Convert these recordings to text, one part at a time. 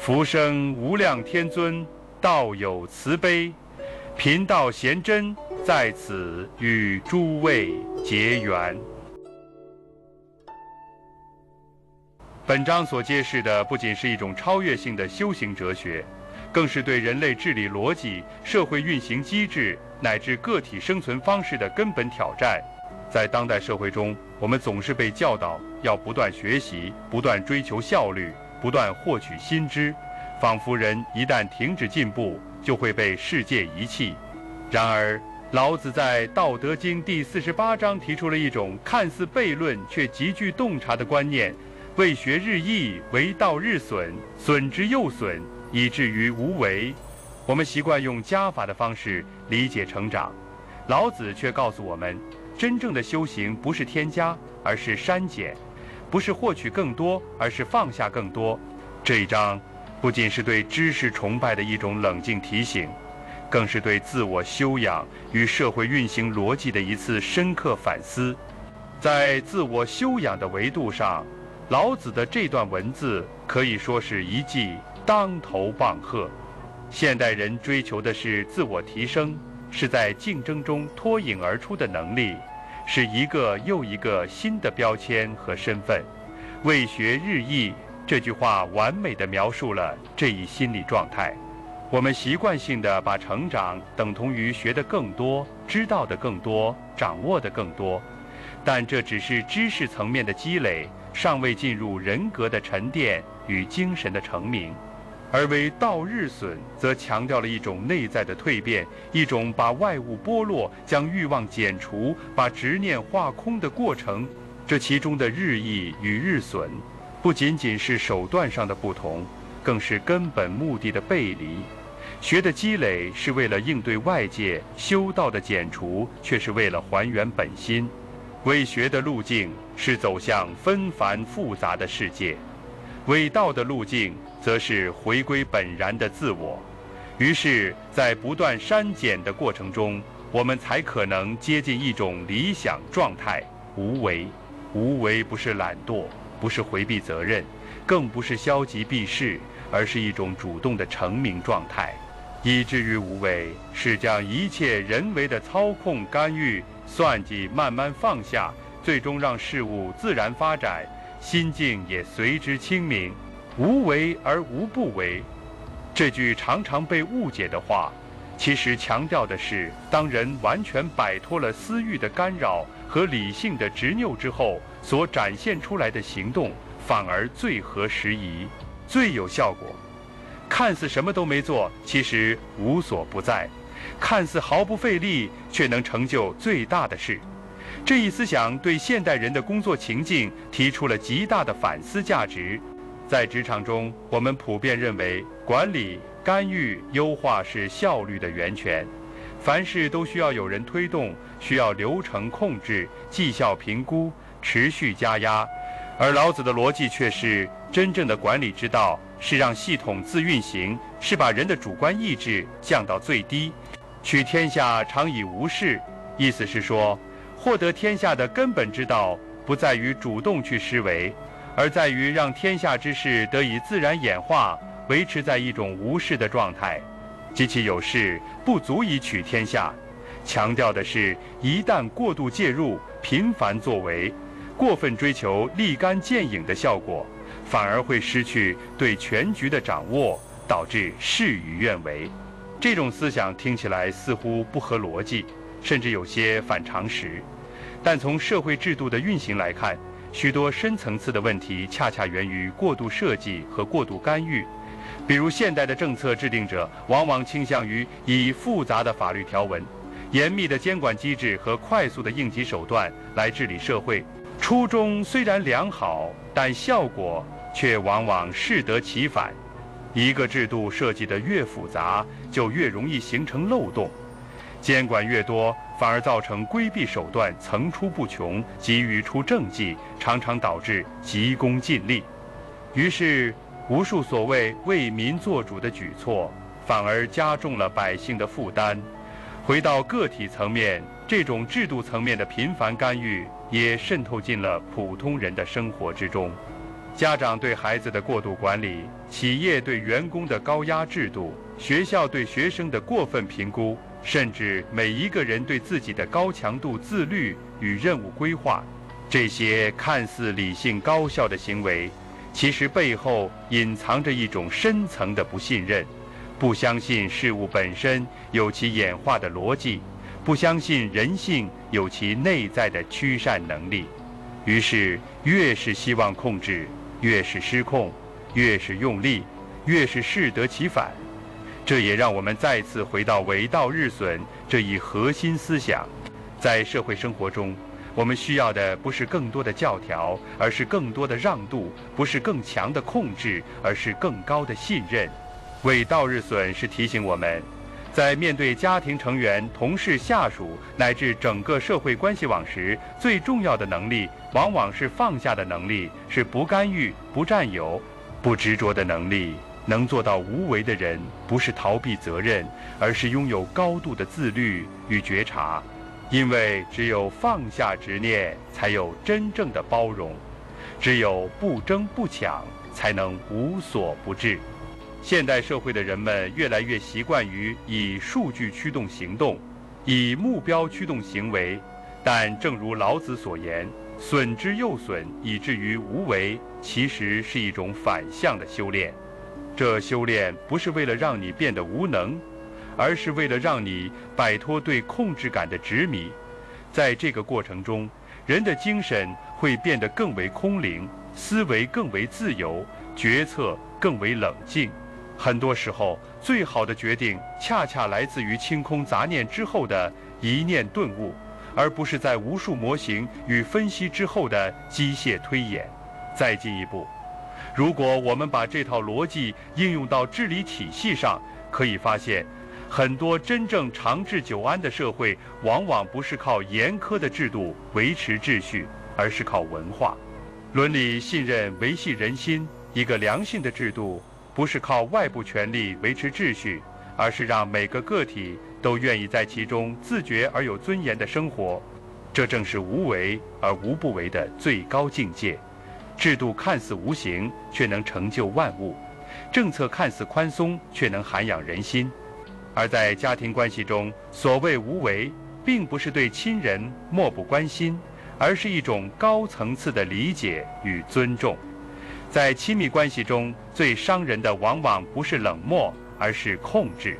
福生无量天尊，道有慈悲，贫道贤真在此与诸位结缘。本章所揭示的不仅是一种超越性的修行哲学，更是对人类治理逻辑、社会运行机制乃至个体生存方式的根本挑战。在当代社会中，我们总是被教导要不断学习、不断追求效率、不断获取新知，仿佛人一旦停止进步，就会被世界遗弃。然而，老子在《道德经》第48章提出了一种看似悖论却极具洞察的观念：为学日益，为道日损，损之又损，以至于无为。我们习惯用加法的方式理解成长，老子却告诉我们，真正的修行不是添加，而是删减；不是获取更多，而是放下更多。这一章不仅是对知识崇拜的一种冷静提醒，更是对自我修养与社会运行逻辑的一次深刻反思。在自我修养的维度上，老子的这段文字可以说是一记当头棒喝。现代人追求的是自我提升，是在竞争中脱颖而出的能力，是一个又一个新的标签和身份。为学日益这句话完美地描述了这一心理状态。我们习惯性地把成长等同于学得更多、知道的更多、掌握的更多，但这只是知识层面的积累，尚未进入人格的沉淀与精神的成名。而为道日损，则强调了一种内在的蜕变，一种把外物剥落、将欲望减除、把执念化空的过程。这其中的日益与日损，不仅仅是手段上的不同，更是根本目的的背离。学的积累是为了应对外界，修道的减除却是为了还原本心。为学的路径是走向纷繁复杂的世界，为道的路径则是回归本然的自我。于是，在不断删减的过程中，我们才可能接近一种理想状态——无为。无为不是懒惰，不是回避责任，更不是消极避世，而是一种主动的成名状态。以至于无为，是将一切人为的操控、干预、算计慢慢放下，最终让事物自然发展，心境也随之清明。无为而无不为，这句常常被误解的话，其实强调的是，当人完全摆脱了私欲的干扰和理性的执拗之后，所展现出来的行动，反而最合时宜，最有效果。看似什么都没做，其实无所不在；看似毫不费力，却能成就最大的事。这一思想对现代人的工作情境提出了极大的反思价值。在职场中，我们普遍认为管理、干预、优化是效率的源泉，凡事都需要有人推动，需要流程控制、绩效评估、持续加压。而老子的逻辑却是，真正的管理之道是让系统自运行，是把人的主观意志降到最低。取天下常以无事，意思是说，获得天下的根本之道，不在于主动去施为，而在于让天下之事得以自然演化，维持在一种无事的状态。及其有事，不足以取天下。强调的是，一旦过度介入、频繁作为，过分追求立竿见影的效果，反而会失去对全局的掌握，导致事与愿违。这种思想听起来似乎不合逻辑，甚至有些反常识。但从社会制度的运行来看，许多深层次的问题恰恰源于过度设计和过度干预。比如，现代的政策制定者往往倾向于以复杂的法律条文、严密的监管机制和快速的应急手段来治理社会。初衷虽然良好，但效果却往往适得其反。一个制度设计得越复杂，就越容易形成漏洞；监管越多，反而造成规避手段层出不穷，急于出政绩，常常导致急功近利。于是，无数所谓为民做主的举措，反而加重了百姓的负担。回到个体层面，这种制度层面的频繁干预，也渗透进了普通人的生活之中。家长对孩子的过度管理，企业对员工的高压制度，学校对学生的过分评估，甚至每一个人对自己的高强度自律与任务规划，这些看似理性高效的行为，其实背后隐藏着一种深层的不信任，不相信事物本身有其演化的逻辑，不相信人性有其内在的驱散能力。于是越是希望控制，越是失控，越是用力，越是适得其反。这也让我们再次回到伪道日损这一核心思想。在社会生活中，我们需要的不是更多的教条，而是更多的让渡；不是更强的控制，而是更高的信任。伪道日损是提醒我们，在面对家庭成员、同事、下属乃至整个社会关系网时，最重要的能力往往是放下的能力，是不干预、不占有、不执着的能力。能做到无为的人，不是逃避责任，而是拥有高度的自律与觉察。因为只有放下执念，才有真正的包容；只有不争不抢，才能无所不至。现代社会的人们越来越习惯于以数据驱动行动，以目标驱动行为，但正如老子所言，损之又损，以至于无为，其实是一种反向的修炼。这修炼不是为了让你变得无能，而是为了让你摆脱对控制感的执迷。在这个过程中，人的精神会变得更为空灵，思维更为自由，决策更为冷静。很多时候，最好的决定恰恰来自于清空杂念之后的一念顿悟，而不是在无数模型与分析之后的机械推演。再进一步，如果我们把这套逻辑应用到治理体系上，可以发现，很多真正长治久安的社会，往往不是靠严苛的制度维持秩序，而是靠文化、伦理、信任维系人心。一个良性的制度，不是靠外部权力维持秩序，而是让每个个体都愿意在其中自觉而有尊严的生活。这正是无为而无不为的最高境界。制度看似无形，却能成就万物；政策看似宽松，却能涵养人心。而在家庭关系中，所谓无为，并不是对亲人漠不关心，而是一种高层次的理解与尊重。在亲密关系中，最伤人的往往不是冷漠，而是控制。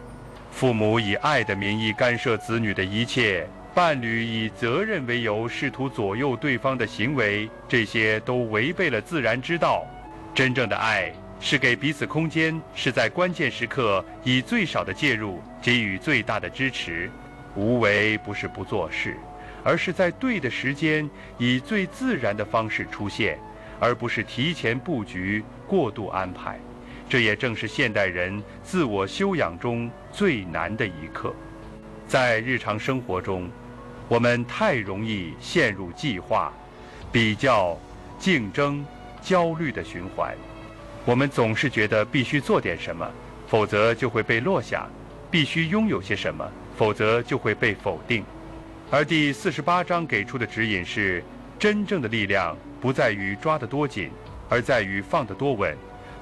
父母以爱的名义干涉子女的一切，伴侣以责任为由试图左右对方的行为，这些都违背了自然之道。真正的爱是给彼此空间，是在关键时刻以最少的介入给予最大的支持。无为不是不做事，而是在对的时间以最自然的方式出现，而不是提前布局、过度安排。这也正是现代人自我修养中最难的一课。在日常生活中，我们太容易陷入计划、比较、竞争、焦虑的循环。我们总是觉得必须做点什么，否则就会被落下；必须拥有些什么，否则就会被否定。而第48章给出的指引是：真正的力量不在于抓得多紧，而在于放得多稳；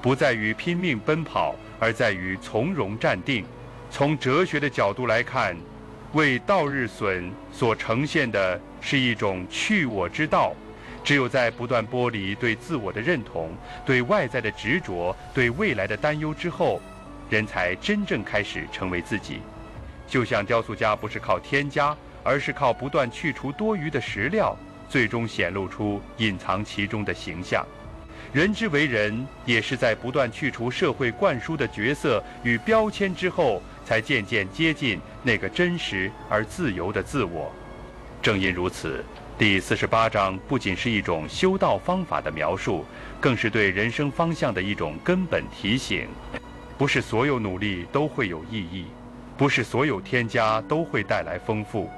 不在于拼命奔跑，而在于从容站定。从哲学的角度来看，为道日损所呈现的是一种去我之道。只有在不断剥离对自我的认同、对外在的执着、对未来的担忧之后，人才真正开始成为自己。就像雕塑家不是靠添加，而是靠不断去除多余的石料，最终显露出隐藏其中的形象。人之为人，也是在不断去除社会灌输的角色与标签之后，才渐渐接近那个真实而自由的自我。正因如此，第48章不仅是一种修道方法的描述，更是对人生方向的一种根本提醒。不是所有努力都会有意义，不是所有添加都会带来丰富。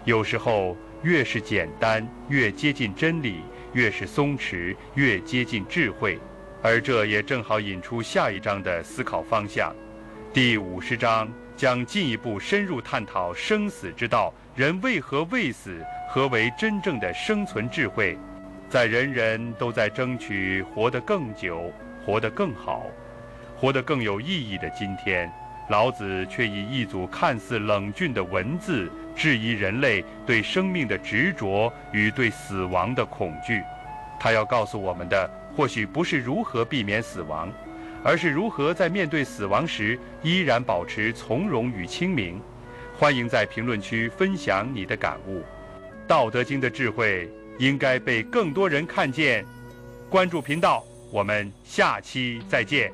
有时候，越是简单，越接近真理；越是松弛，越接近智慧。而这也正好引出下一章的思考方向。第50章将进一步深入探讨生死之道，人为何未死，何为真正的生存智慧。在人人都在争取活得更久、活得更好、活得更有意义的今天，老子却以一组看似冷峻的文字，质疑人类对生命的执着与对死亡的恐惧。他要告诉我们的，或许不是如何避免死亡，而是如何在面对死亡时依然保持从容与清明。欢迎在评论区分享你的感悟。道德经的智慧应该被更多人看见。关注频道，我们下期再见。